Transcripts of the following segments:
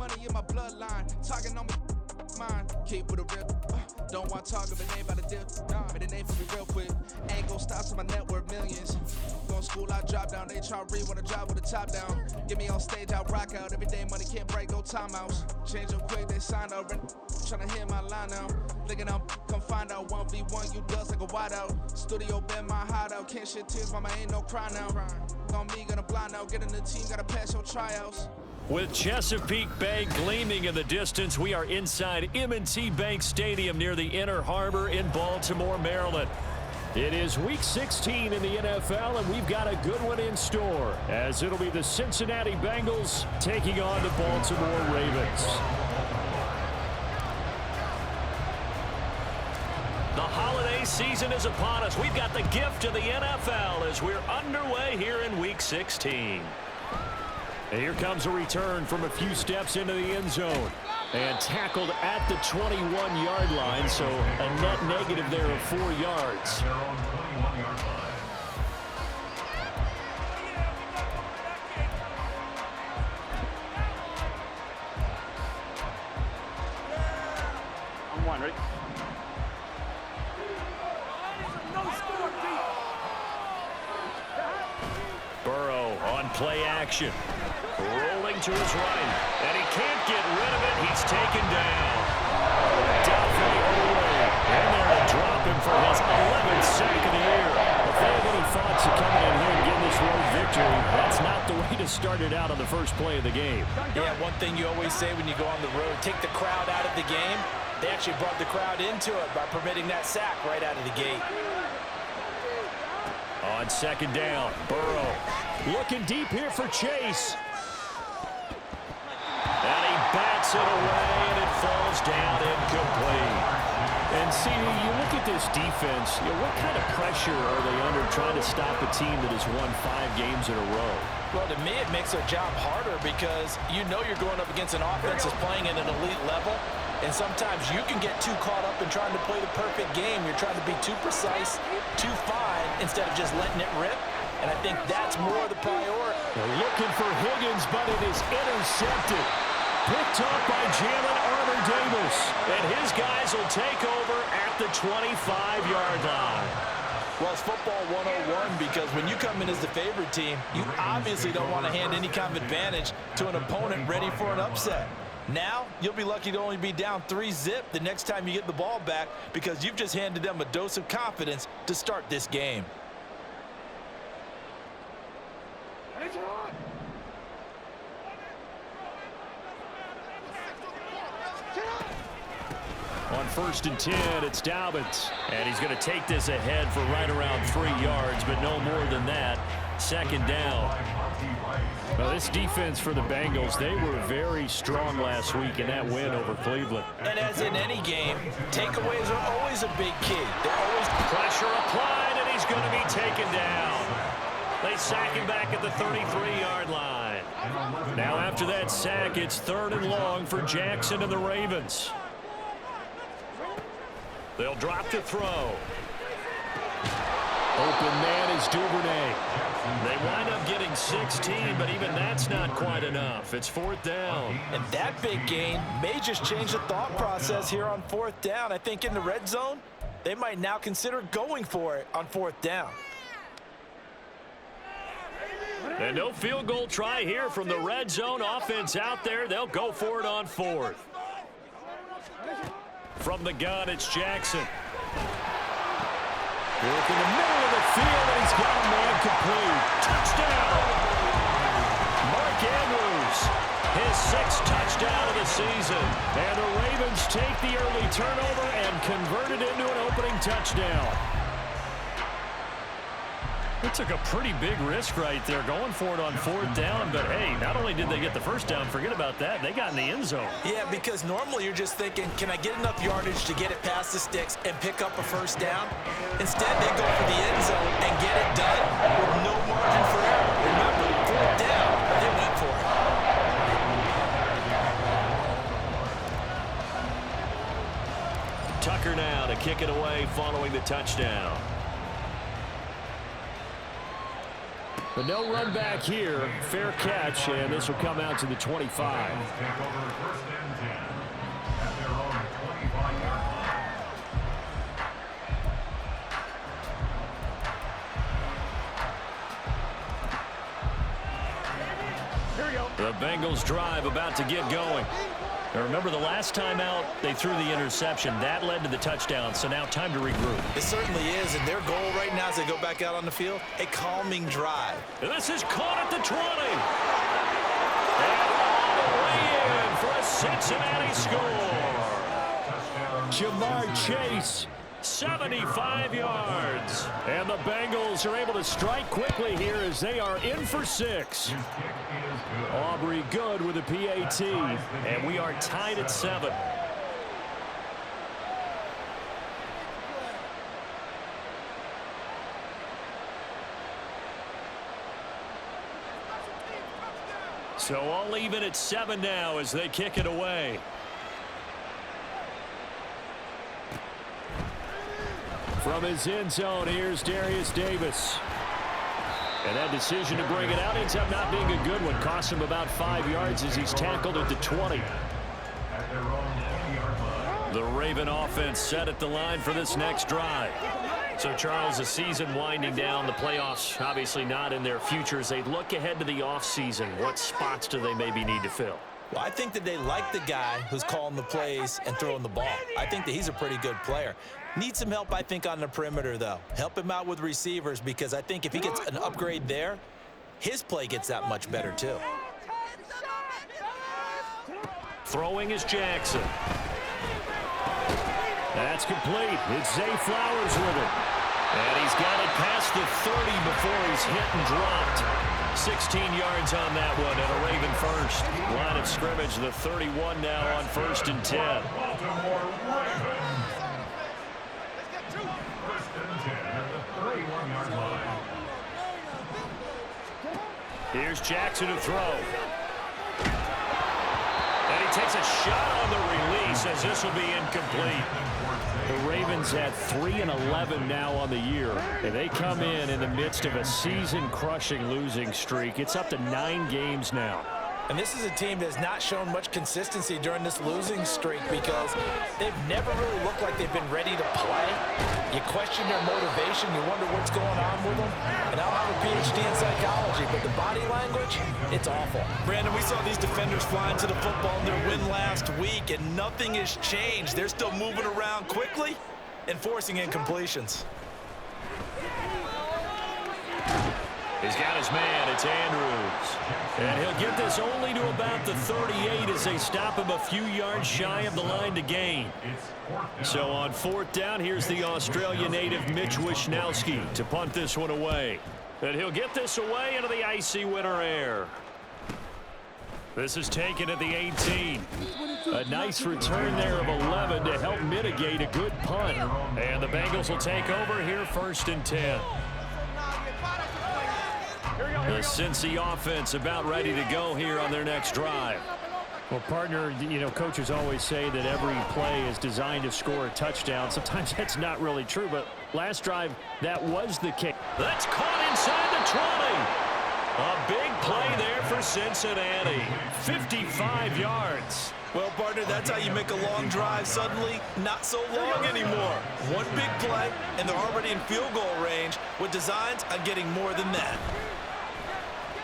money in my bloodline. Talking on my mind. Keep with a real. Don't want to talk if it ain't about to dip. But it ain't for me real quick. Ain't gon' stop till my net worth millions. Going school, I drop down. They try to read when I drive with the top down. Get me on stage, I rock out. Every day money can't break, no timeouts. Change them quick, they sign up. Tryna hear my line now. Thinking I'm come find out 1v1, you dust like a wideout. Studio been my hideout. Can't shed tears, mama ain't no cry now. On me, gonna blind out. Get in the team, gotta pass your tryouts. With Chesapeake Bay gleaming in the distance, we are inside M&T Bank Stadium near the Inner Harbor in Baltimore, Maryland. It is Week 16 in the NFL, and we've got a good one in store, as it'll be the Cincinnati Bengals taking on the Baltimore Ravens. The holiday season is upon us. We've got the gift of the NFL as we're underway here in Week 16. And here comes a return from a few steps into the end zone. And tackled at the 21-yard line, so a net negative there of 4 yards. On one, ready? Burrow on play action. Rolling to his right. And he can't get rid of it. He's taken down. And there to drop him for his 11th sack of the year. If they have any thoughts of coming in here and getting this road victory, that's not the way to start it out on the first play of the game. Yeah, one thing you always say when you go on the road, take the crowd out of the game. They actually brought the crowd into it by permitting that sack right out of the gate. On second down, Burrow looking deep here for Chase. And he bats it away, and it falls down incomplete. And see, you look at this defense, what kind of pressure are they under trying to stop a team that has won 5 games in a row? Well, to me, it makes their job harder because you know you're going up against an offense that's playing at an elite level. And sometimes you can get too caught up in trying to play the perfect game. You're trying to be too precise, too fine, instead of just letting it rip. And I think that's more the priority. They're looking for Higgins, but it is intercepted. Picked up by Jalen Armour-Davis. And his guys will take over at the 25-yard line. Well, it's football 101 because when you come in as the favorite team, you obviously don't want to hand any kind of advantage to an opponent ready for an upset. Now, you'll be lucky to only be down 3-zip the next time you get the ball back because you've just handed them a dose of confidence to start this game. On 1st and 10, it's Dobbins. And he's going to take this ahead for right around 3 yards, but no more than that. Second down. Well, this defense for the Bengals, they were very strong last week in that win over Cleveland. And as in any game, takeaways are always a big key. They're always pressure applied, and he's going to be taken down. They sack him back at the 33-yard line. Now after that sack, it's 3rd and long for Jackson and the Ravens. They'll drop to throw. Open man is Duvernay. They wind up getting 16, but even that's not quite enough. It's 4th down. And that big gain may just change the thought process here on 4th down. I think in the red zone, they might now consider going for it on 4th down. And no field goal try here from the red zone. Offense out there. They'll go for it on 4th. From the gun, it's Jackson. Work in the middle of the field, and he's got a man complete. Touchdown! Mark Andrews, his 6th touchdown of the season. And the Ravens take the early turnover and convert it into an opening touchdown. It took a pretty big risk right there going for it on 4th down, but hey, not only did they get the first down, forget about that, they got in the end zone. Yeah, because normally you're just thinking, can I get enough yardage to get it past the sticks and pick up a first down? Instead, they go for the end zone and get it done with no margin for error. Remember, 4th down, they went for it. Tucker now to kick it away following the touchdown. But no run back here. Fair catch, and this will come out to the 25. The Bengals drive about to get going. Now remember, the last time out, they threw the interception. That led to the touchdown, so now time to regroup. It certainly is, and their goal right now as they go back out on the field, a calming drive. And this is caught at the 20. And all the way in for a Cincinnati score. Jamar Chase, 75 yards. And the Bengals are able to strike quickly here as they are in for 6. Aubrey good with a PAT, and we are tied at 7. So all even at 7 now as they kick it away. From his end zone, here's Darius Davis. And that decision to bring it out ends up not being a good one. Cost him about 5 yards as he's tackled at the 20. The Raven offense set at the line for this next drive. So, Charles, the season winding down, the playoffs obviously not in their future. As they look ahead to the offseason, what spots do they maybe need to fill? Well, I think that they like the guy who's calling the plays and throwing the ball. I think that he's a pretty good player. Needs some help, I think, on the perimeter, though. Help him out with receivers, because I think if he gets an upgrade there, his play gets that much better, too. Throwing is Jackson. That's complete. It's Zay Flowers with it. And he's got it past the 30 before he's hit and dropped. 16 yards on that one, and a Raven first. Line of scrimmage, the 31 now on 1st and 10. Here's Jackson to throw. And he takes a shot on the release as this will be incomplete. The Ravens at 3-11 now on the year, and they come in the midst of a season-crushing losing streak. It's up to 9 games now. And this is a team that's not shown much consistency during this losing streak because they've never really looked like they've been ready to play. You question their motivation. You wonder what's going on with them. And I don't have a PhD in psychology, but the body language, it's awful. Brandon, we saw these defenders flying to the football in their win last week, and nothing has changed. They're still moving around quickly and forcing incompletions. He's got his man. It's Andrews. And he'll get this only to about the 38 as they stop him a few yards shy of the line to gain. So on 4th down, here's the Australia native Mitch Wishnowski to punt this one away. And he'll get this away into the icy winter air. This is taken at the 18. A nice return there of 11 to help mitigate a good punt. And the Bengals will take over here 1st and 10. The Cincy offense about ready to go here on their next drive. Well, partner, you know, coaches always say that every play is designed to score a touchdown. Sometimes that's not really true, but last drive, that was the case. That's caught inside the 20. A big play there for Cincinnati. 55 yards. Well, partner, that's how you make a long drive suddenly not so long anymore. One big play, and they're already in field goal range with designs on getting more than that.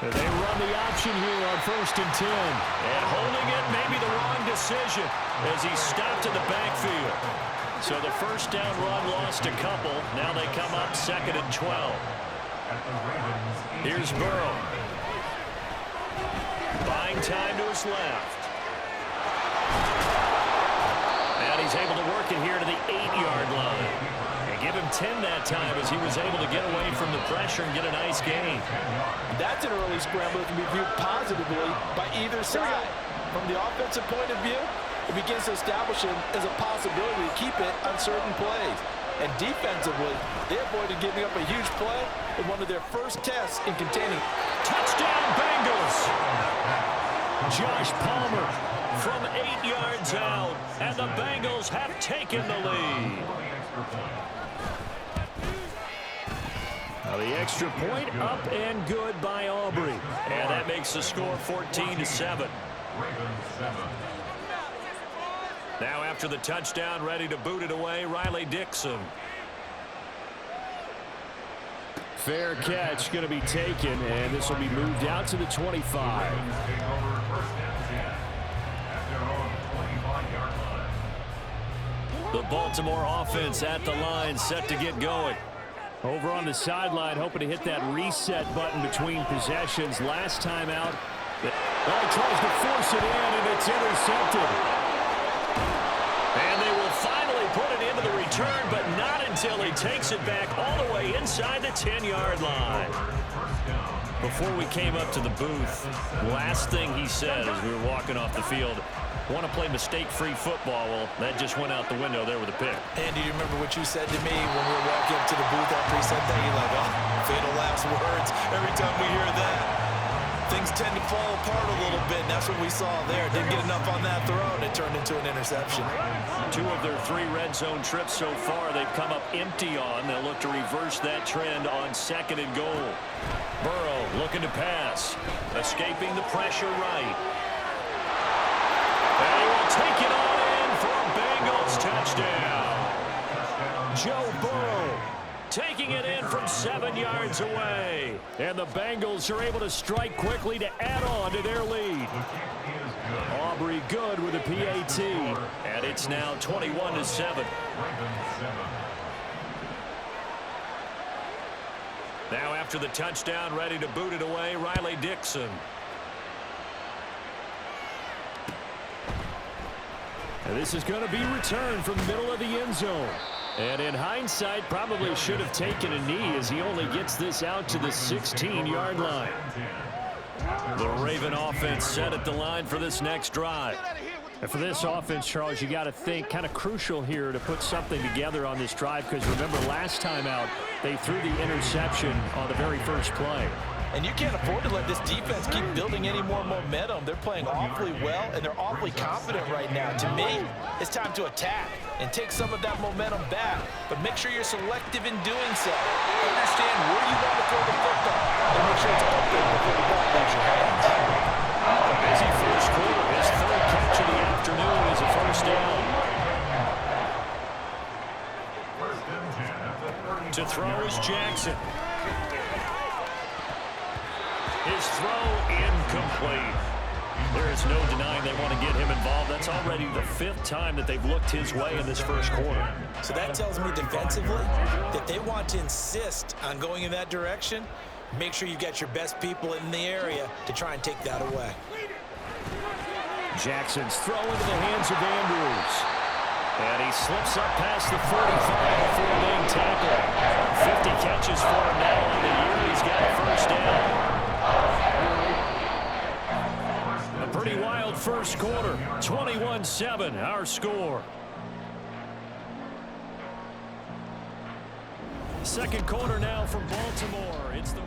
They run the option here on 1st and 10. And holding it may be the wrong decision as he stopped in the backfield. So the 1st down run lost a couple. Now they come up 2nd and 12. Here's Burrow. Buying time to his left. And he's able to work it here to the 8-yard line. Give him 10 that time as he was able to get away from the pressure and get a nice gain. That's an early scramble that can be viewed positively by either side. From the offensive point of view, it begins to establish him as a possibility to keep it on certain plays. And defensively, they avoided giving up a huge play in one of their first tests in containing. Touchdown Bengals! Josh Palmer from 8 yards out, and the Bengals have taken the lead. Now the extra point up and good by Aubrey. And that makes the score 14-7. Now after the touchdown, ready to boot it away, Riley Dixon. Fair catch going to be taken, and this will be moved out to the 25. The Baltimore offense at the line, set to get going. Over on the sideline, hoping to hit that reset button between possessions. Last time out, tries to force it in, and it's intercepted. And they will finally put it into the return, but not until he takes it back all the way inside the 10-yard line. Before we came up to the booth, last thing he said as we were walking off the field, want to play mistake-free football. Well, that just went out the window there with a pick. Andy, do you remember what you said to me when we were walking up to the booth after he said that? You're like, oh, fatal last words every time we hear that. Things tend to fall apart a little bit, and that's what we saw there. Didn't get enough on that throw, and it turned into an interception. 2 of their 3 red zone trips so far, they've come up empty on. They'll look to reverse that trend on 2nd and goal. Burrow looking to pass, escaping the pressure right. And he will take it on in for a Bengals touchdown. Joe Burrow taking it in from 7 yards away. And the Bengals are able to strike quickly to add on to their lead. Aubrey good with a PAT. And it's now 21-7. Now after the touchdown, ready to boot it away, Riley Dixon. And this is going to be returned from the middle of the end zone. And in hindsight, probably should have taken a knee as he only gets this out to the 16-yard line. The Raven offense set at the line for this next drive. And for this offense, Charles, you got to think kind of crucial here to put something together on this drive, because remember last time out, they threw the interception on the very first play. And you can't afford to let this defense keep building any more momentum. They're playing awfully well, and they're awfully confident right now. To me, it's time to attack and take some of that momentum back. But make sure you're selective in doing so. Understand where you want to throw the football, and make sure it's open before the ball leaves your hands. A busy first quarter. His 3rd catch of the afternoon is a first down. To throw is Jackson. His throw incomplete. There is no denying they want to get him involved. That's already the 5th time that they've looked his way in this first quarter. So that tells me defensively that they want to insist on going in that direction. Make sure you've got your best people in the area to try and take that away. Jackson's throw into the hands of Andrews. And he slips up past the 45 before being tackled. 50 catches for him now on the year. He's got a first down. A pretty wild first quarter. 21-7, our score. Second quarter now from Baltimore. It's the...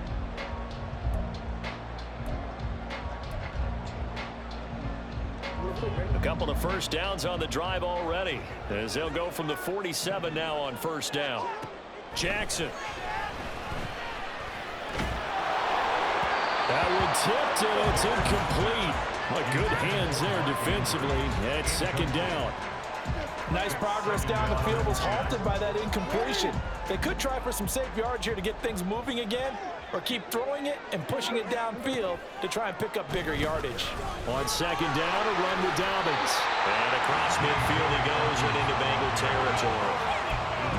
A couple of first downs on the drive already, as they'll go from the 47 now on first down. Jackson. That one tipped, and it's incomplete. But good hands there defensively at 2nd down. Nice progress down the field was halted by that incompletion. They could try for some safe yards here to get things moving again, or keep throwing it and pushing it downfield to try and pick up bigger yardage. On 2nd down, a run with Dobbins. And across midfield he goes and into Bengal territory.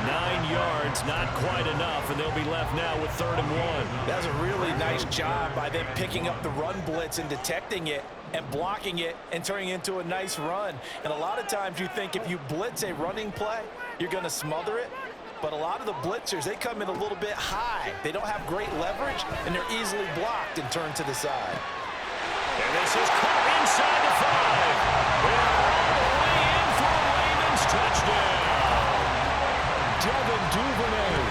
9 yards, not quite enough, and they'll be left now with 3rd and 1. That was a really nice job by them picking up the run blitz and detecting it and blocking it and turning it into a nice run. And a lot of times you think if you blitz a running play, you're going to smother it. But a lot of the blitzers, they come in a little bit high. They don't have great leverage, and they're easily blocked and turned to the side. And this is caught inside the 5. And all the way in for a Ravens touchdown. Devin Duvernay,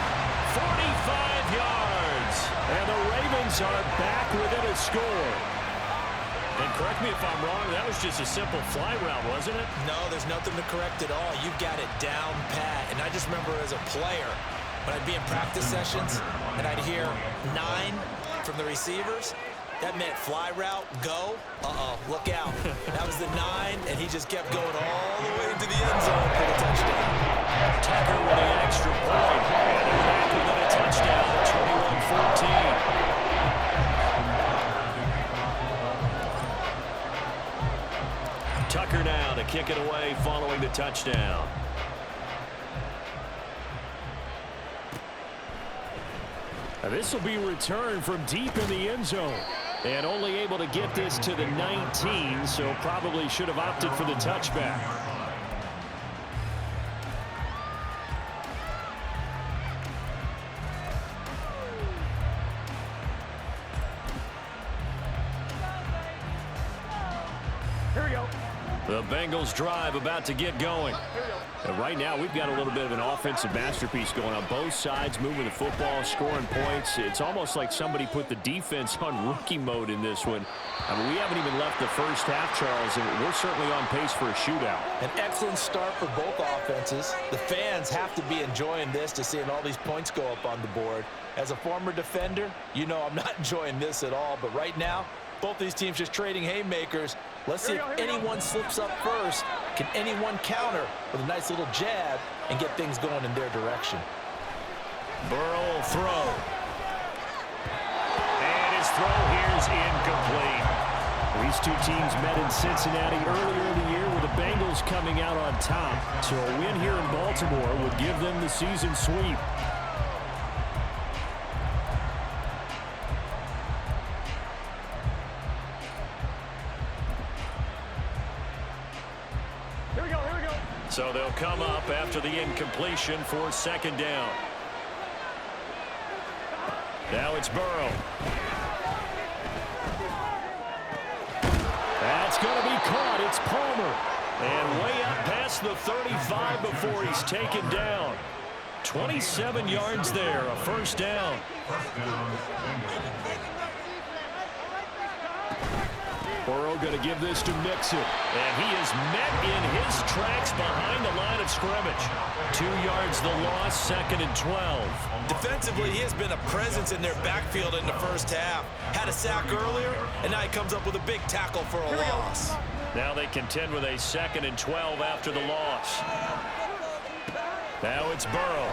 45 yards. And the Ravens are back within a score. And correct me if I'm wrong, that was just a simple fly route, wasn't it? No, there's nothing to correct at all. You've got it down pat. And I just remember as a player, When I'd be in practice sessions and I'd hear 9 from the receivers, that meant fly route, go. Look out. That was the 9, and he just kept going all the way into the end zone for the touchdown. Tucker with the extra point. And they're back within a touchdown, 21-14. Tucker now to kick it away following the touchdown. Now this will be returned from deep in the end zone. And only able to get this to the 19, so probably should have opted for the touchback. Here we go. The Bengals drive about to get going. And right now, we've got a little bit of an offensive masterpiece going on. Both sides moving the football, scoring points. It's almost like somebody put the defense on rookie mode in this one. I mean, we haven't even left the first half, Charles, and we're certainly on pace for a shootout. An excellent start for both offenses. The fans have to be enjoying this to seeing all these points go up on the board. As a former defender, you know I'm not enjoying this at all. But right now, both these teams just trading haymakers. Let's see if anyone slips up first. Can anyone counter with a nice little jab and get things going in their direction? Burrow will throw. And his throw here is incomplete. These two teams met in Cincinnati earlier in the year with the Bengals coming out on top. So a win here in Baltimore would give them the season sweep. So they'll come up after the incompletion for second down. Now it's Burrow. That's going to be caught. It's Palmer. And way up past the 35 before he's taken down. 27 yards there, a first down. Burrow going to give this to Mixon. And he is met in his tracks behind the line of scrimmage. 2 yards the loss, second and 12. Defensively, he has been a presence in their backfield in the first half. Had a sack earlier, and now he comes up with a big tackle for a loss. Now they contend with a second and 12 after the loss. Now it's Burrow.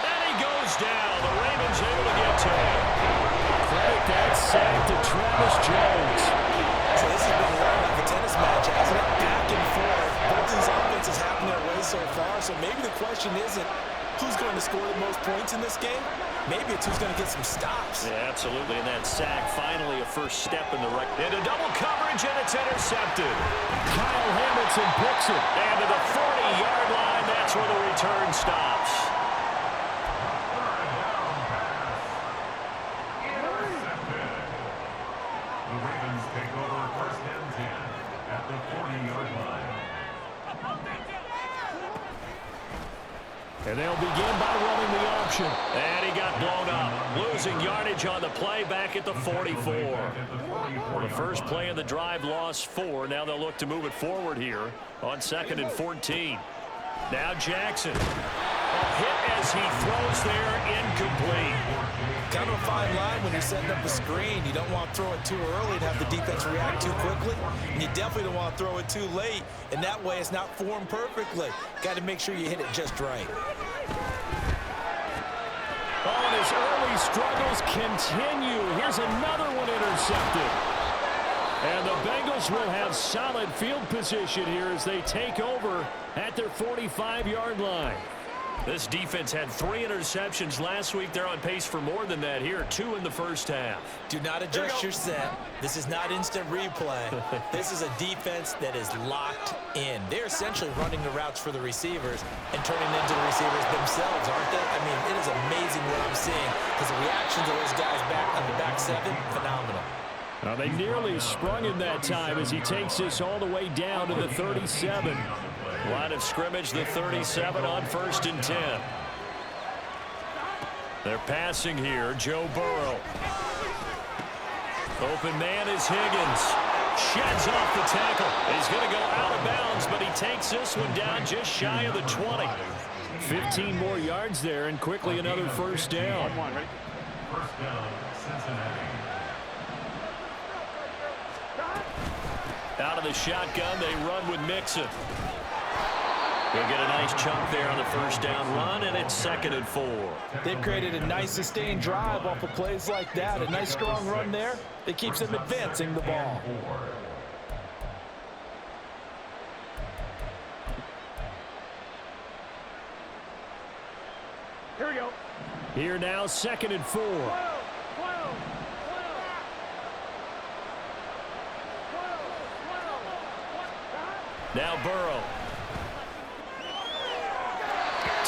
And he goes down. The Ravens able to get to him. Credit that sack to Travis Jones. So this has been run like a tennis match, hasn't it? Back and forth. Both these offenses have their way so far, so maybe the question isn't who's going to score the most points in this game. Maybe it's who's going to get some stops. Yeah, absolutely. And that sack, finally a first step in the right. Into double coverage, and it's intercepted. Kyle Hamilton picks it. And to the 40-yard line, that's where the return stops. The Ravens take over first and 10 at the 40-yard line. And they'll begin by running the option. And he got blown up. Losing yardage on the play back at the 44. Well, the first play of the drive lost 4. Now they'll look to move it forward here on second and 14. Now Jackson. A hit as he throws there, incomplete. Kind of a fine line when you're setting up a screen. You don't want to throw it too early and have the defense react too quickly. And you definitely don't want to throw it too late. And that way it's not formed perfectly. Got to make sure you hit it just right. Oh, and his early struggles continue. Here's another one intercepted. And the Bengals will have solid field position here as they take over at their 45-yard line. This defense had 3 interceptions last week. They're on pace for more than that here. 2 in the first half. Do not adjust your set. This is not instant replay. This is a defense that is locked in. They're essentially running the routes for the receivers and turning them into the receivers themselves, aren't they? I mean, it is amazing what I'm seeing because the reactions of those guys back on the back 7, phenomenal. Now they nearly sprung him that time as he takes this all the way down to the 37. Line of scrimmage, the 37 on first and 10. They're passing here. Joe Burrow. Open man is Higgins. Sheds off the tackle. He's going to go out of bounds, but he takes this one down just shy of the 20. 15 more yards there, and quickly another first down. First down, Cincinnati. Out of the shotgun, they run with Mixon. They'll get a nice chunk there on the first down run, and it's 2nd and 4. They've created a nice sustained drive off of plays like that. A nice strong run there that keeps them advancing the ball. Here we go. Here now, 2nd and 4. Now Burrow.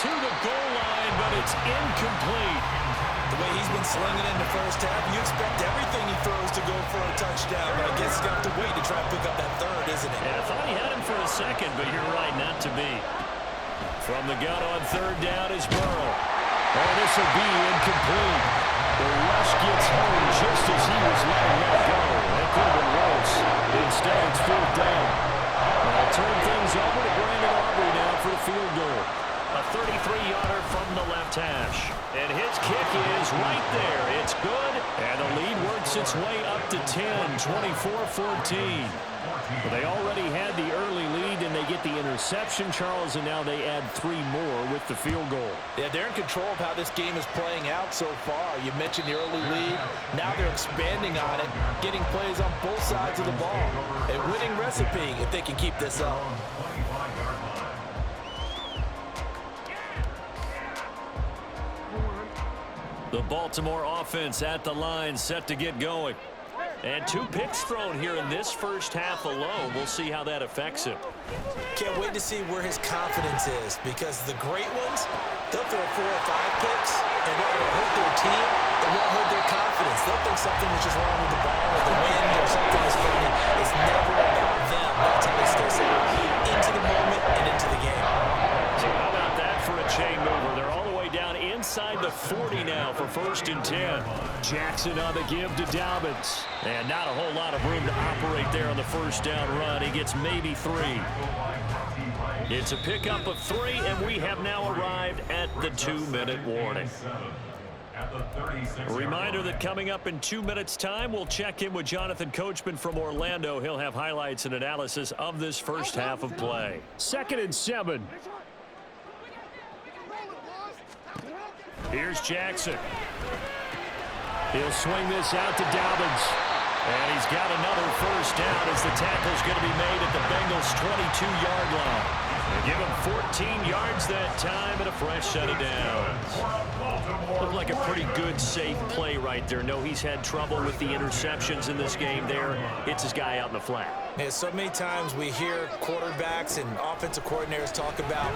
To the goal line, but it's incomplete. The way he's been slinging in the first half, you expect everything he throws to go for a touchdown, but I guess he's going to have to wait to try and pick up that third, isn't it? And I thought he had him for a second, but you're right, not to be. From the gun on 3rd down is Burrow. Oh, this will be incomplete. The rush gets home just as he was letting that go. That could have been worse. Instead, it's 4th down. I'll turn things over to Brandon Aubrey now for the field goal. A 33-yarder from the left hash. And his kick is right there. It's good. And the lead works its way up to 10, 24-14. Well, they already had the early lead, and they get the interception, Charles, and now they add 3 more with the field goal. Yeah, they're in control of how this game is playing out so far. You mentioned the early lead. Now they're expanding on it, getting plays on both sides of the ball. A winning recipe if they can keep this up. The Baltimore offense at the line, set to get going. And 2 picks thrown here in this first half alone. We'll see how that affects him. Can't wait to see where his confidence is, because the great ones, they'll throw 4 or 5 picks, and while it'll hurt their team, it won't hurt their confidence. They'll think something is just wrong with the ball or the wind or something is funny. It's never about them. That's how they stay safe into the moment and into the game. So how about that for a chain mover? They're all the way down inside the 40 now for 1st and 10. Jackson on the give to Dobbins. And not a whole lot of room to operate there on the first down run. He gets maybe 3. It's a pickup of 3, and we have now arrived at the 2-minute warning. A reminder that coming up in 2 minutes' time, we'll check in with Jonathan Coachman from Orlando. He'll have highlights and analysis of this first half of play. 2nd and 7. Here's Jackson. He'll swing this out to Dobbins. And he's got another first down as the tackle's going to be made at the Bengals' 22-yard line. They give him 14 yards that time and a fresh set of downs. Looked like a pretty good, safe play right there. No, he's had trouble with the interceptions in this game there. It's his guy out in the flat. Yeah, so many times we hear quarterbacks and offensive coordinators talk about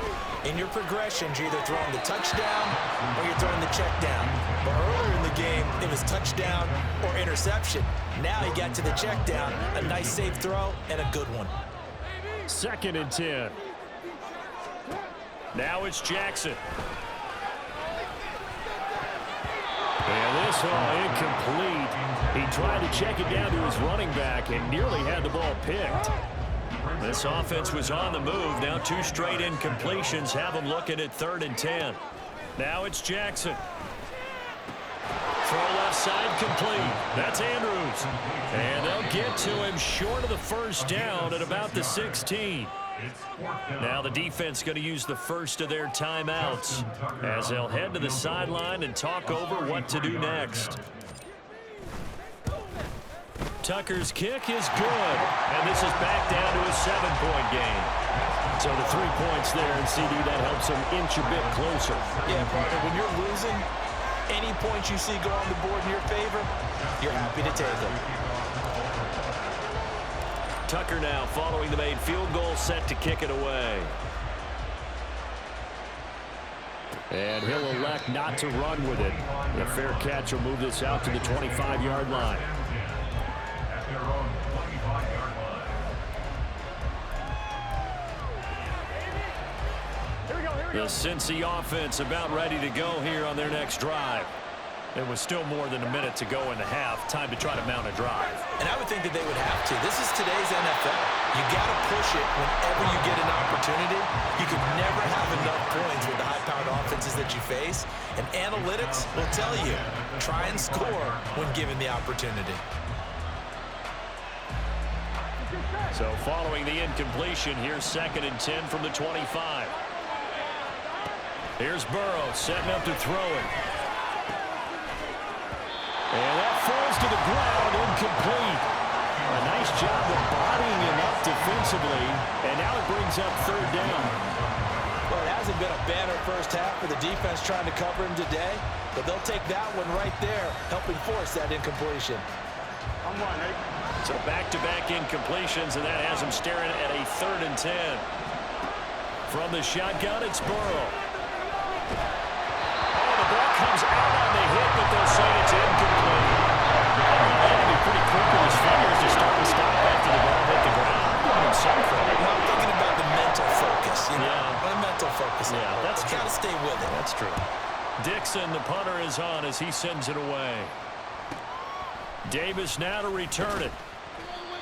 in your progressions, you're either throwing the touchdown or you're throwing the check down. But earlier in the game, it was touchdown or interception. Now he got to the check down, a nice safe throw, and a good one. 2nd and 10. Now it's Jackson. And this all incomplete. He tried to check it down to his running back and nearly had the ball picked. This offense was on the move. Now 2 straight incompletions have them looking at 3rd and 10. Now it's Jackson. Throw left side complete. That's Andrews. And they'll get to him short of the first down at about the 16. Now the defense going to use the first of their timeouts as they'll head to the sideline and talk over what to do next. Tucker's kick is good, and this is back down to a 7-point game. So the 3 points there, and CD, that helps them inch a bit closer. Yeah, partner, when you're losing, any points you see go on the board in your favor, you're happy to take them. Tucker now following the made field goal, set to kick it away. And he'll elect not to run with it. The fair catch will move this out to the 25-yard line. The Cincy offense about ready to go here on their next drive. There was still more than a minute to go in the half. Time to try to mount a drive. And I would think that they would have to. This is today's NFL. You got to push it whenever you get an opportunity. You can never have enough points with the high-powered offenses that you face. And analytics will tell you, try and score when given the opportunity. So following the incompletion, here's 2nd and 10 from the 25. Here's Burrow setting up to throw it. And that falls to the ground, incomplete. A nice job of bodying him up defensively, and now it brings up 3rd down. Well, it hasn't been a banner first half for the defense trying to cover him today, but they'll take that one right there, helping force that incompletion. So back-to-back incompletions, and that has him staring at a 3rd and 10. From the shotgun, it's Burrow. Oh, the ball comes out on the hit, but they'll say it's incomplete. That would be pretty quick with his fingers to start and stop after the ball hit the ground. I'm thinking about the mental focus. The mental focus. Yeah, that's true. Got to stay with it. That's true. Dixon, the punter, is on as he sends it away. Davis now to return it.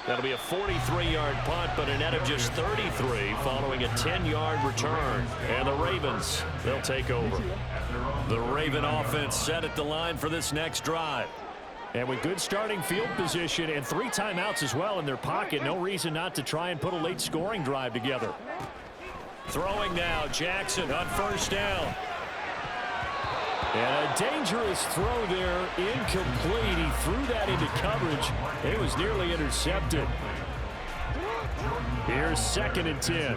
That'll be a 43-yard punt, but a net of just 33 following a 10-yard return. And the Ravens, they'll take over. The Raven offense set at the line for this next drive. And with good starting field position and 3 timeouts as well in their pocket, no reason not to try and put a late scoring drive together. Throwing now, Jackson on 1st down. And a dangerous throw there, incomplete. He threw that into coverage. It was nearly intercepted. Here's 2nd and 10.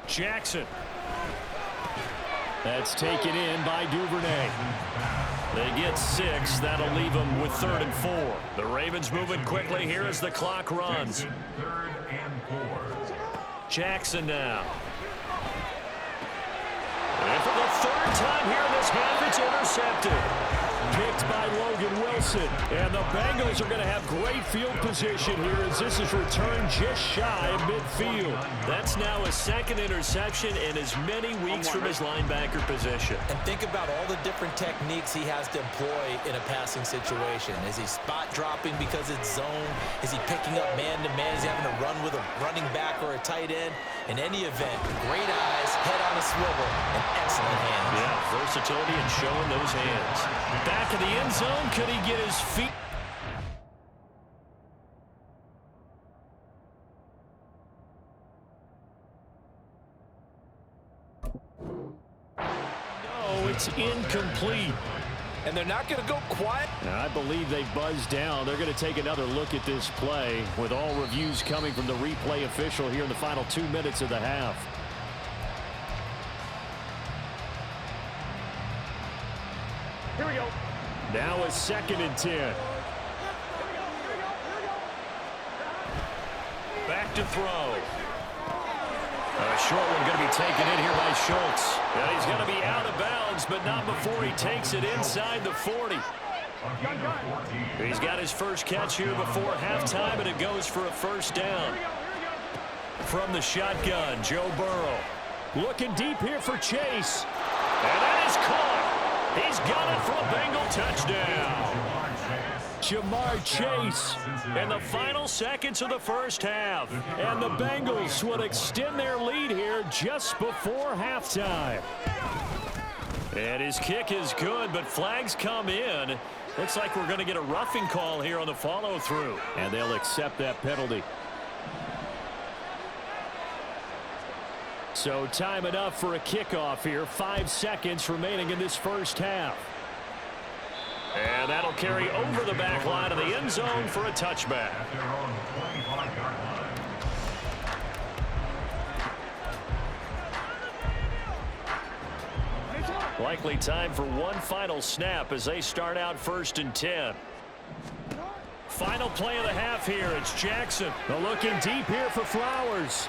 Jackson. That's taken in by Duvernay. They get 6. That'll leave them with 3rd and 4. The Ravens moving quickly here as the clock runs. 3rd and 4. Jackson now. And for the 3rd time here in this half, it's intercepted. Picked by Logan Wilson. And the Bengals are going to have great field position here as this is returned just shy of midfield. That's now a 2nd interception in as many weeks from his linebacker position. And think about all the different techniques he has to employ in a passing situation. Is he spot dropping because it's zone? Is he picking up man-to-man? Is he having to run with a running back or a tight end? In any event, great eyes, head on a swivel, and excellent hands. Yeah, versatility and showing those hands. Back in the end zone, could he get his feet? No, it's incomplete. And they're not going to go quiet. I believe they buzzed down. They're going to take another look at this play with all reviews coming from the replay official here in the final 2 minutes of the half. Here we go. Now a 2nd and 10. Back to throw. A short one going to be taken in here by Schultz. And he's going to be out of bounds, but not before he takes it inside the 40. He's got his first catch here before halftime, and it goes for a 1st down. From the shotgun, Joe Burrow. Looking deep here for Chase. And that is caught. He's got it for a Bengal touchdown. Jamar Chase in the final seconds of the first half. And the Bengals would extend their lead here just before halftime. And his kick is good, but flags come in. Looks like we're going to get a roughing call here on the follow-through. And they'll accept that penalty. So time enough for a kickoff here. 5 seconds remaining in this first half. And that'll carry over the back line of the end zone for a touchback. Likely time for one final snap as they start out 1st and 10. Final play of the half here. It's Jackson. Looking deep here for Flowers.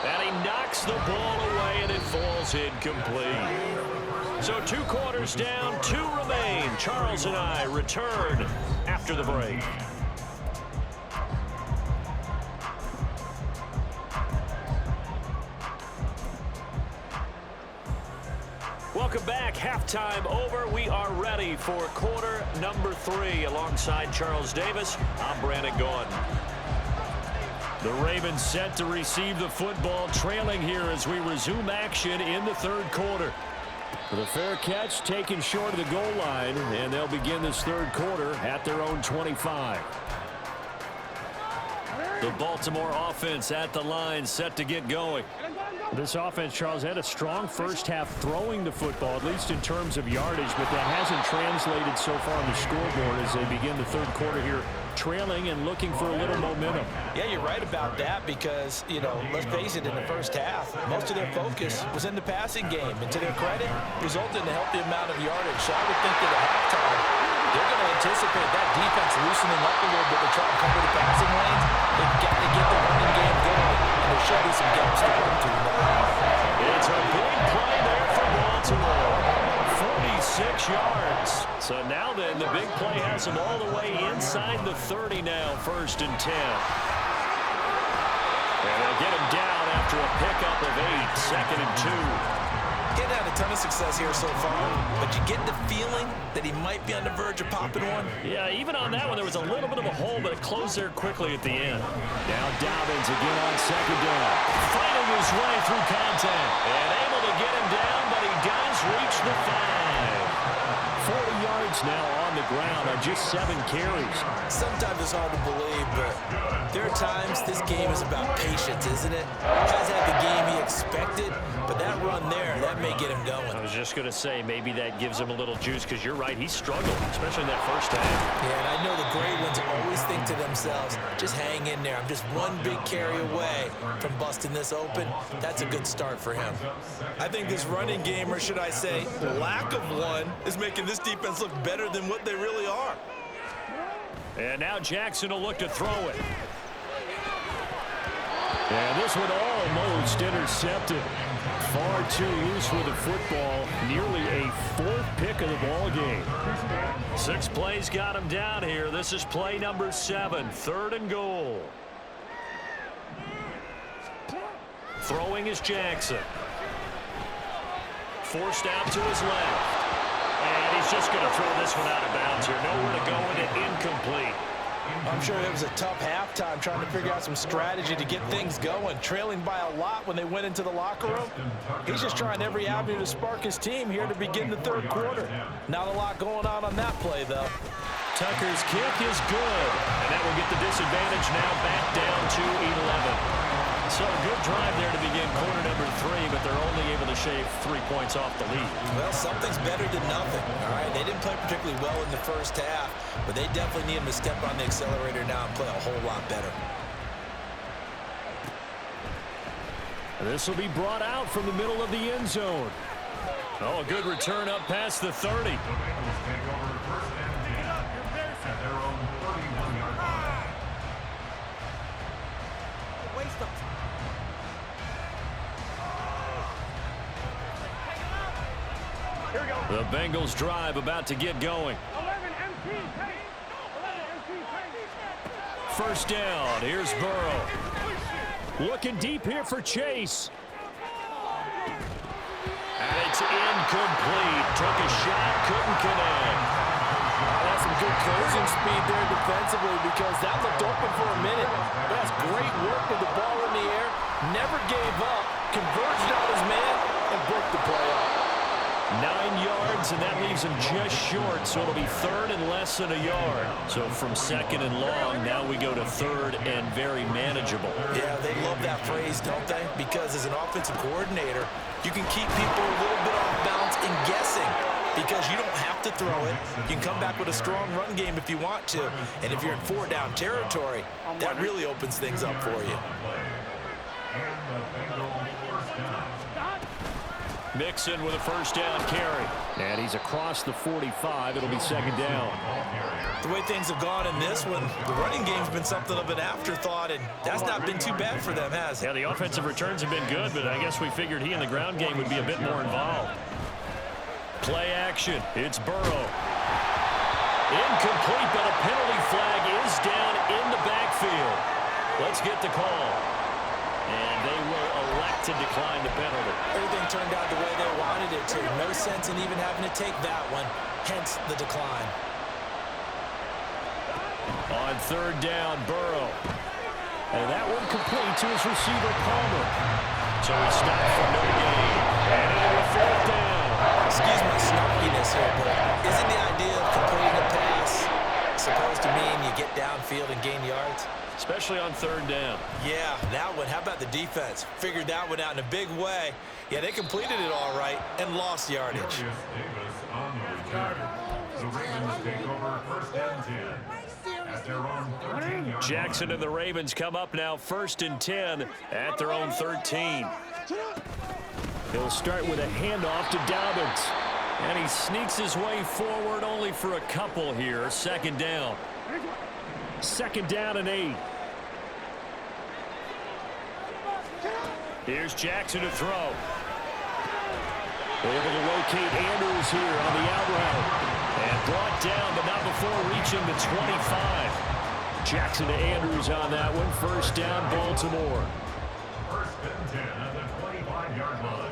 And he knocks the ball away, and it falls incomplete. So 2 quarters down, 2 remain. Charles and I return after the break. Welcome back. Halftime over. We are ready for quarter number 3. Alongside Charles Davis, I'm Brandon Gordon. The Ravens set to receive the football, trailing here as we resume action in the third quarter. The fair catch taken short of the goal line, and they'll begin this third quarter at their own 25. The Baltimore offense at the line, set to get going. This offense, Charles, had a strong first half throwing the football, at least in terms of yardage, but that hasn't translated so far on the scoreboard as they begin the third quarter here, trailing and looking for a little momentum. Yeah, you're right about that because, let's face it, in the first half, most of their focus was in the passing game. And to their credit, resulted in a healthy amount of yardage. So I would think that at halftime, they're going to anticipate that defense loosening up a little bit to try and cover the passing lanes. They've got to get the running game going, and there should be some gaps to run to. It's a big play there for Baltimore. 46 yards. So now then, the big play has them all the way inside the 30 now, 1st and 10. And they'll get him down after a pickup of 8, 2nd and 2. Getting had a ton of success here so far, but you get the feeling that he might be on the verge of popping one. Yeah, even on that one, there was a little bit of a hole, but it closed there quickly at the end. Now Dobbins again on 2nd down. Fighting his way through contact. And able to get him down, but he does reach the 5. 40 yards now on the ground on just 7 carries. Sometimes it's hard to believe, but there are times this game is about patience, isn't it? Has had the game he expected, but that run there, that may get him going. I was just going to say, maybe that gives him a little juice, because you're right, he struggled, especially in that first half. Yeah, and I know the great ones always think to themselves, just hang in there. I'm just one big carry away from busting this open. That's a good start for him. I think this running game, or should I say, lack of one, is making this defense look better than what they really are. And now Jackson will look to throw it. And this one almost intercepted. Far too loose with the football. Nearly a 4th pick of the ball game. 6 plays got him down here. This is play number 7, 3rd and goal. Throwing is Jackson. Forced out to his left. And he's just going to throw this one out of bounds here. Nowhere to go with it. Incomplete. I'm sure it was a tough halftime trying to figure out some strategy to get things going. Trailing by a lot when they went into the locker room. He's just trying every avenue to spark his team here to begin the third quarter. Not a lot going on that play, though. Tucker's kick is good. And that will get the disadvantage now back down to 11. So a good drive there to begin quarter number 3, but they're only able to shave 3 points off the lead. Well, something's better than nothing, all right? They didn't play particularly well in the first half, but they definitely need him to step on the accelerator now and play a whole lot better. And this will be brought out from the middle of the end zone. Oh, a good return up past the 30. The Bengals take over 1st and 10 at their own 31-yard line. Waste of time. Here we go. The Bengals drive about to get going. 11 MP, take. 11 MP, take. First down. Here's Burrow. Looking deep here for Chase. And it's incomplete. Took a shot, couldn't connect. That's some good closing speed there defensively because that looked open for a minute. But that's great work with the ball in the air. Never gave up. Converged on his man and broke the play up. 9 yards, and that leaves him just short, so it'll be 3rd and less than a yard. So from 2nd and long, now we go to 3rd and very manageable. Yeah, they love that phrase, don't they? Because as an offensive coordinator, you can keep people a little bit off balance and guessing because you don't have to throw it. You can come back with a strong run game if you want to. And if you're in 4-down territory, that really opens things up for you. Mixon with a first down carry. And he's across the 45. It'll be 2nd down. The way things have gone in this one, the running game's been something of an afterthought, and that's not been too bad for them, has it? Yeah, the offensive returns have been good, but I guess we figured he in the ground game would be a bit more involved. Play action. It's Burrow. Incomplete, but a penalty flag is down in the backfield. Let's get the call. And they will elect to decline the penalty. Everything turned out the way they wanted it. it to. No sense in even having to take that one, hence the decline. On third down, Burrow. And that one complete to his receiver, Palmer. So he stopped for no gain. And it'll be fourth down. Excuse my snarkiness here, but isn't the idea of completing a pass supposed to mean you get downfield and gain yards? Especially on third down. Yeah, that one. How about the defense? Figured that one out in a big way. Yeah, they completed it all right and lost yardage. Davis on the return. The Ravens take over first and 10 at their own 13-yard Jackson line. and the Ravens come up now first and 10 at their own 13. He'll start with a handoff to Dobbins. And he sneaks his way forward only for a couple here. Second down. Second down and 8. Here's Jackson to throw. Able to locate Andrews here on the out route. And brought down, but not before reaching the 25. Jackson to Andrews on that one. First down, Baltimore. First and 10 at the 25-yard line.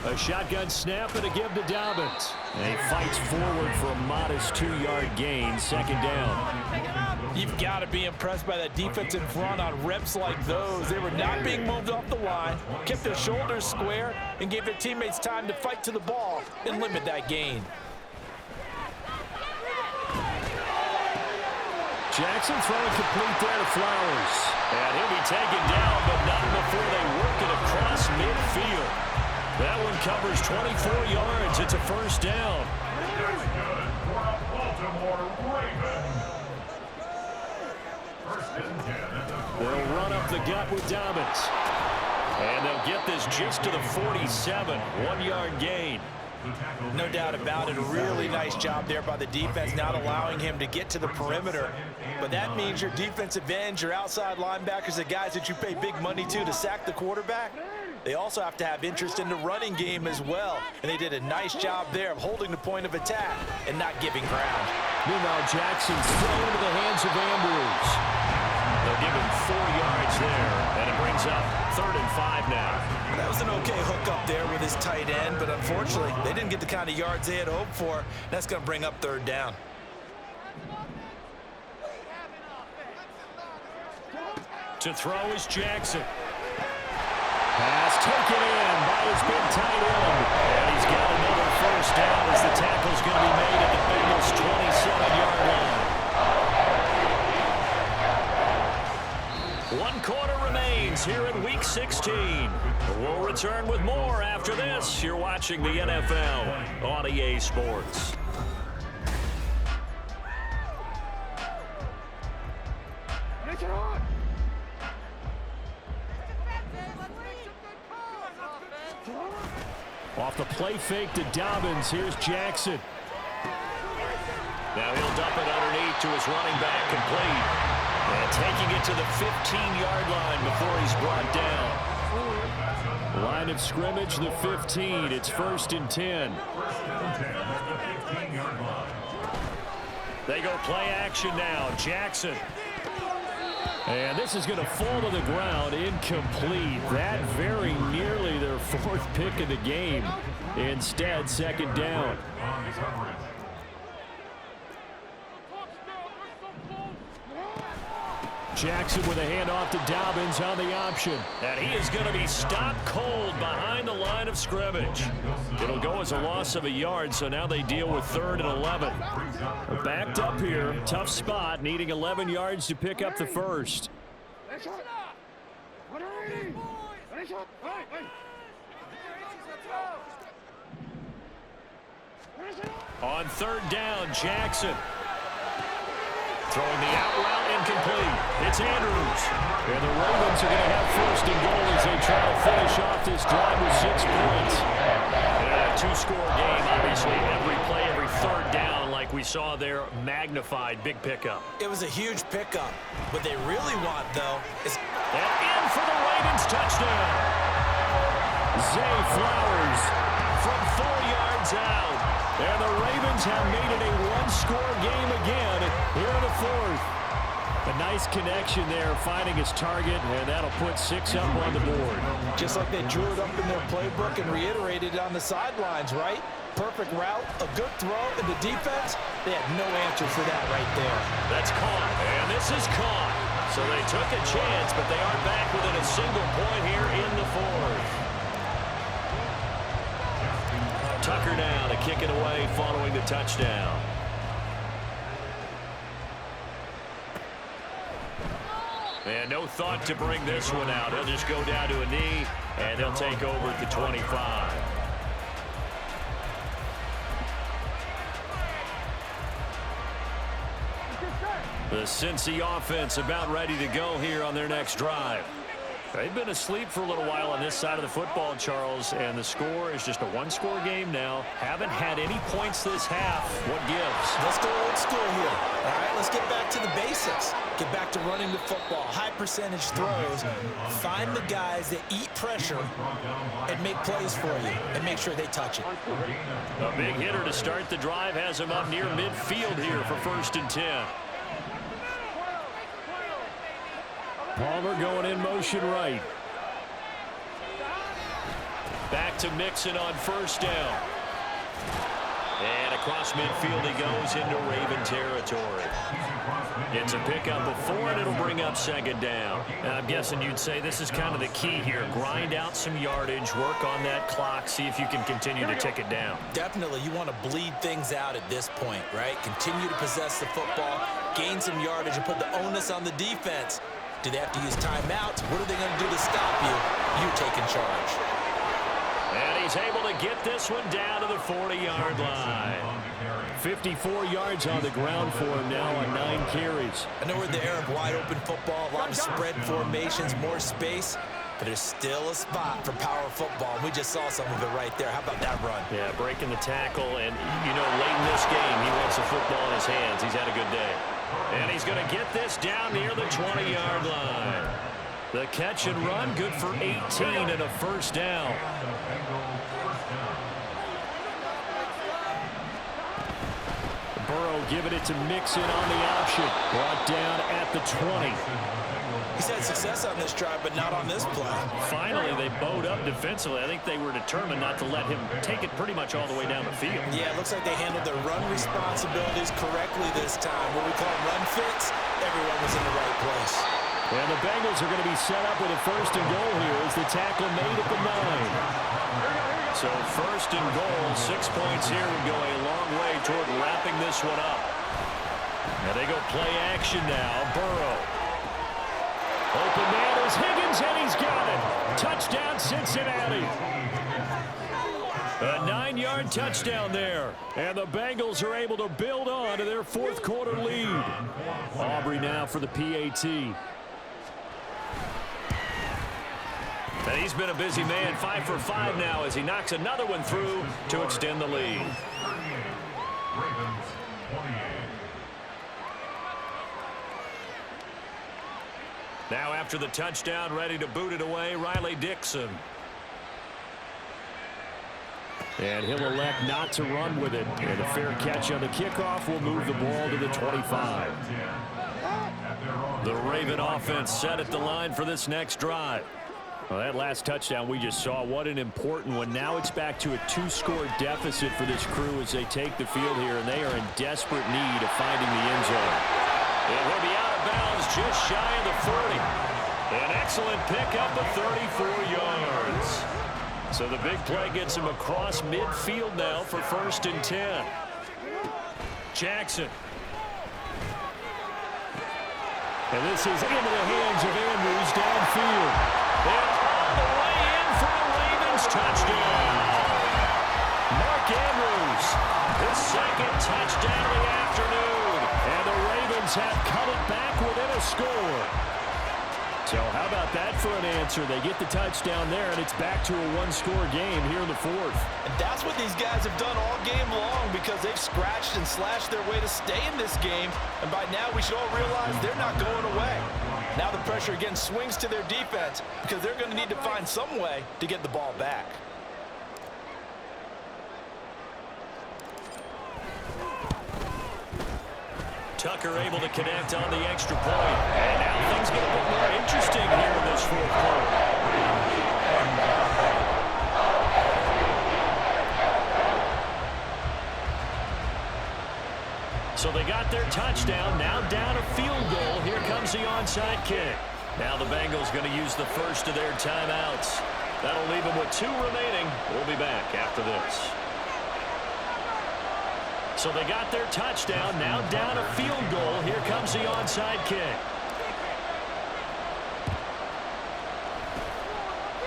A shotgun snap and a give to Dobbins. And he fights forward for a modest 2-yard gain. Second down. You've got to be impressed by that defensive front on reps like those. They were not being moved off the line, kept their shoulders square, and gave their teammates time to fight to the ball and limit that gain. Jackson throwing complete there to Flowers. And he'll be taken down, but not before they work it across midfield. That one covers 24 yards. It's a first down. That's good for a Baltimore Ravens. First and 10 at the They'll run up the gut with Dobbins. And they'll get this just to the 47. 1-yard gain. No doubt about it. A really nice job there by the defense, not allowing him to get to the perimeter. But that means your defensive ends, your outside linebackers, the guys that you pay big money to sack the quarterback, they also have to have interest in the running game as well. And they did a nice job there of holding the point of attack and not giving ground. Meanwhile, Jackson's thrown into the hands of Andrews. They'll give him 4 yards there, and it brings up 3rd and 5 now. That was an okay hook up there with his tight end, but unfortunately, they didn't get the kind of yards they had hoped for. That's going to bring up 3rd down. To throw is Jackson. Pass taken in by his big tight end. And he's got another first down as the tackle's going to be made at the Bengals' 27-yard line. 1 quarter remains here in Week 16. We'll return with more after this. You're watching the NFL on EA Sports. Off the play fake to Dobbins. Here's Jackson. Now he'll dump it underneath to his running back, complete. And taking it to the 15-yard line before he's brought down. Line of scrimmage, the 15. It's 1st and 10. They go play action now. Jackson. And this is going to fall to the ground, incomplete. That very nearly their 4th pick of the game. Instead, 2nd down. Jackson with a handoff to Dobbins on the option. And he is going to be stopped cold behind the line of scrimmage. It'll go as a loss of a yard, so now they deal with 3rd and 11. They're backed up here. Tough spot, needing 11 yards to pick up the first. On 3rd down, Jackson. Throwing the out route, incomplete. It's Andrews. And the Ravens are going to have 1st and goal as they try to finish off this drive with 6 points. And a 2-score game, obviously. Every play, every 3rd down, like we saw there, magnified. Big pickup. It was a huge pickup. What they really want, though, is... And in for the Ravens touchdown. Zay Flowers from 4 yards out. And the Ravens have made it a 1-score game again here in the 4th. A nice connection there, finding his target, and that'll put 6 up on the board. Just like they drew it up in their playbook and reiterated it on the sidelines, right? Perfect route, a good throw, and the defense, they had no answer for that right there. That's caught, and this is caught. So they took a chance, but they are back within a single point here in the fourth. Tucker now to kick it away following the touchdown. And no thought to bring this one out. He'll just go down to a knee, and they'll take over at the 25. The Cincy offense about ready to go here on their next drive. They've been asleep for a little while on this side of the football, Charles, and the score is just a one-score game now. Haven't had any points this half. What gives? Let's go old school here. All right, let's get back to the basics. Get back to running the football, high percentage throws. Find the guys that eat pressure and make plays for you and make sure they touch it. A big hitter to start the drive has him up near midfield here for 1st and 10. Palmer going in motion right. Back to Mixon on 1st down. And across midfield he goes into Raven territory. It's a pickup before, and it'll bring up 2nd down. And I'm guessing you'd say this is kind of the key here. Grind out some yardage, work on that clock, see if you can continue to tick it down. Definitely, you want to bleed things out at this point, right? Continue to possess the football, gain some yardage, and put the onus on the defense. Do they have to use timeouts? What are they going to do to stop you? You taking charge. And he's able to get this one down to the 40-yard line. 54 yards on the ground for him now on 9 carries. I know we're in the era of wide-open football, a lot of spread formations, more space, but there's still a spot for power football. We just saw some of it right there. How about that run? Yeah, breaking the tackle, and, you know, late in this game, he wants the football in his hands. He's had a good day. And he's going to get this down near the 20-yard line. The catch and run, good for 18 and a 1st down. Burrow giving it to Mixon on the option. Brought down at the 20. He's had success on this drive, but not on this play. Finally, they bowed up defensively. I think they were determined not to let him take it pretty much all the way down the field. Yeah, it looks like they handled their run responsibilities correctly this time. What we call run fits, everyone was in the right place. And the Bengals are going to be set up with a 1st and goal here as the tackle made at the 9. So 1st and goal, 6 points here would go a long way toward wrapping this one up. Now they go play action now. Burrow. Open man is Higgins, and he's got it. Touchdown, Cincinnati. A 9-yard touchdown there. And the Bengals are able to build on to their 4th quarter lead. Aubrey now for the PAT. And he's been a busy man, 5 for 5 now as he knocks another one through to extend the lead. Now after the touchdown, ready to boot it away, Riley Dixon. And he'll elect not to run with it. And a fair catch on the kickoff will move the ball to the 25. The Raven offense set at the line for this next drive. Well, that last touchdown we just saw, what an important one. Now it's back to a 2-score deficit for this crew as they take the field here, and they are in desperate need of finding the end zone. It will be out of bounds just shy of the 40. An excellent pickup of 34 yards. So the big play gets him across midfield now for 1st and 10. Jackson. And this is into the hands of Andrews downfield. And all the way in for a Ravens touchdown. Mark Andrews, his 2nd touchdown of the afternoon. And the Ravens have cut it back within a score. So how about that for an answer? They get the touchdown there, and it's back to a 1-score game here in the 4th. And that's what these guys have done all game long because they've scratched and slashed their way to stay in this game. And by now, we should all realize they're not going away. Now the pressure again swings to their defense because they're going to need to find some way to get the ball back. Tucker blocker able to connect on the extra point. And now things get a bit more interesting here in this fourth quarter. So they got their touchdown, now down a field goal. Here comes the onside kick. Now the Bengals going to use the first of their timeouts. That'll leave them with 2 remaining. We'll be back after this. So they got their touchdown, now down a field goal. Here comes the onside kick.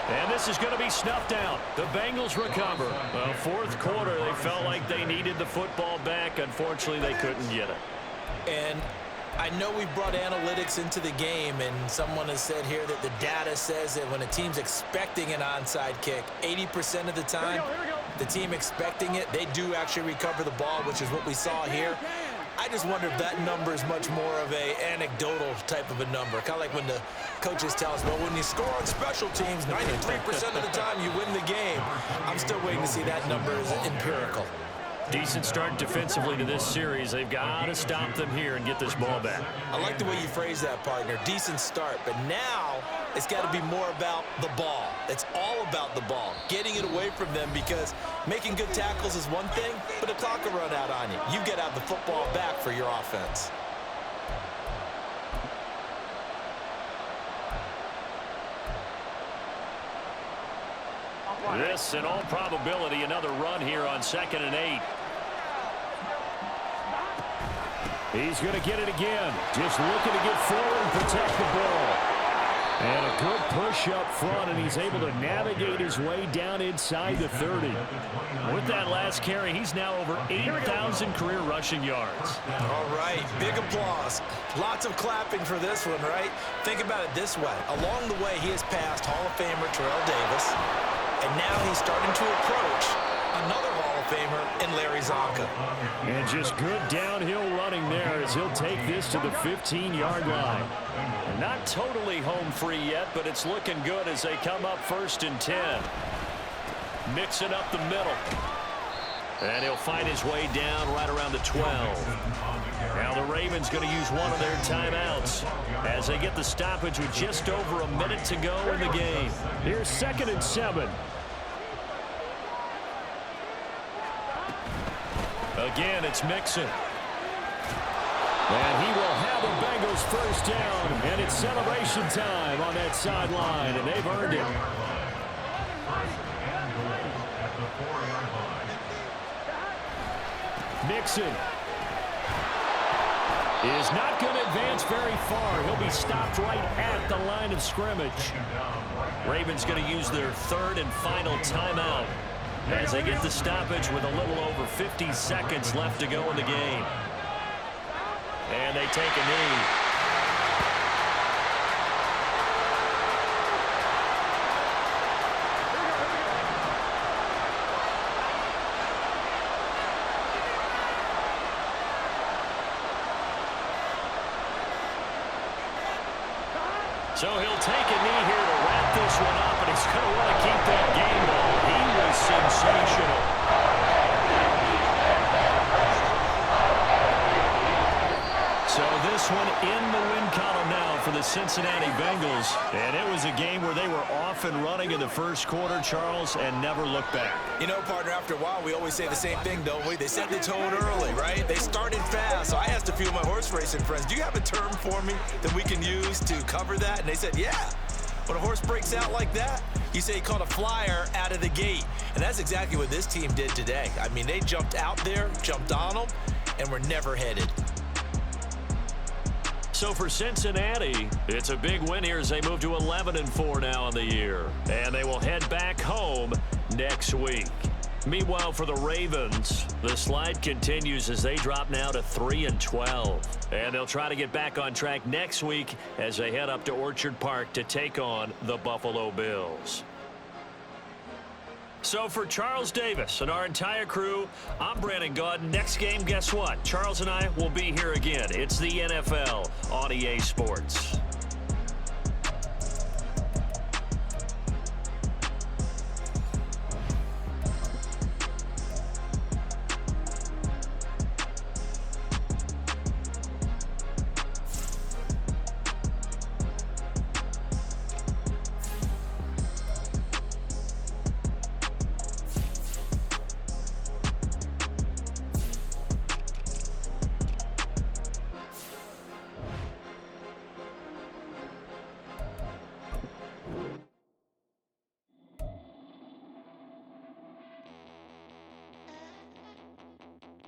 And this is going to be snuffed out. The Bengals recover. Well, fourth quarter, they felt like they needed the football back. Unfortunately, they couldn't get it. And I know we've brought analytics into the game, and someone has said here that the data says that when a team's expecting an onside kick, 80% of the time, the team expecting it, they do actually recover the ball, which is what we saw here. I just wonder if that number is much more of a anecdotal type of a number. Kind of like when the coaches tell us, well, when you score on special teams, 93% of the time you win the game. I'm still waiting to see that number is empirical. Decent start defensively to this series. They've got to stop them here and get this ball back. I like the way you phrase that, partner. Decent start. But now it's got to be more about the ball. It's all about the ball. Getting it away from them, because making good tackles is one thing, but the clock will run out on you. You've got to have the football back for your offense. This, in all probability, another run here on 2nd and 8. He's going to get it again. Just looking to get forward and protect the ball. And a good push up front, and he's able to navigate his way down inside the 30. With that last carry, he's now over 8,000 career rushing yards. All right, big applause. Lots of clapping for this one, right? Think about it this way. Along the way, he has passed Hall of Famer Terrell Davis, and now he's starting to approach another Hall of Famer in Larry Zonka. And just good downhill running there as he'll take this to the 15-yard line. Not totally home free yet, but it's looking good as they come up 1st and 10. Mixing up the middle. And he'll find his way down right around the 12. Now the Ravens going to use one of their timeouts as they get the stoppage with just over a minute to go in the game. Here's 2nd and 7. Again, it's Mixon. And he will have the Bengals first down, and it's celebration time on that sideline, and they've earned it. Mixon is not going to advance very far. He'll be stopped right at the line of scrimmage. Ravens going to use their 3rd and final timeout as they get the stoppage with a little over 50 seconds left to go in the game. And they take a knee. So he'll take a knee here to wrap this one up, and he's going to want to keep that game ball. He was sensational. So this one in the win column now for the Cincinnati Bengals. And it was a game where they were off and running in the first quarter, Charles, and never looked back. You know, partner, after a while, we always say the same thing, don't we? They set the tone early, right? They started fast. So I asked a few of my horse racing friends, do you have a term for me that we can use to cover that? And they said, yeah. When a horse breaks out like that, you say he caught a flyer out of the gate. And that's exactly what this team did today. I mean, they jumped out there, jumped on them, and were never headed. So for Cincinnati, it's a big win here as they move to 11-4 now in the year. And they will head back home next week. Meanwhile, for the Ravens, the slide continues as they drop now to 3-12. And they'll try to get back on track next week as they head up to Orchard Park to take on the Buffalo Bills. So for Charles Davis and our entire crew, I'm Brandon Gaudin. Next game, guess what? Charles and I will be here again. It's the NFL on EA Sports.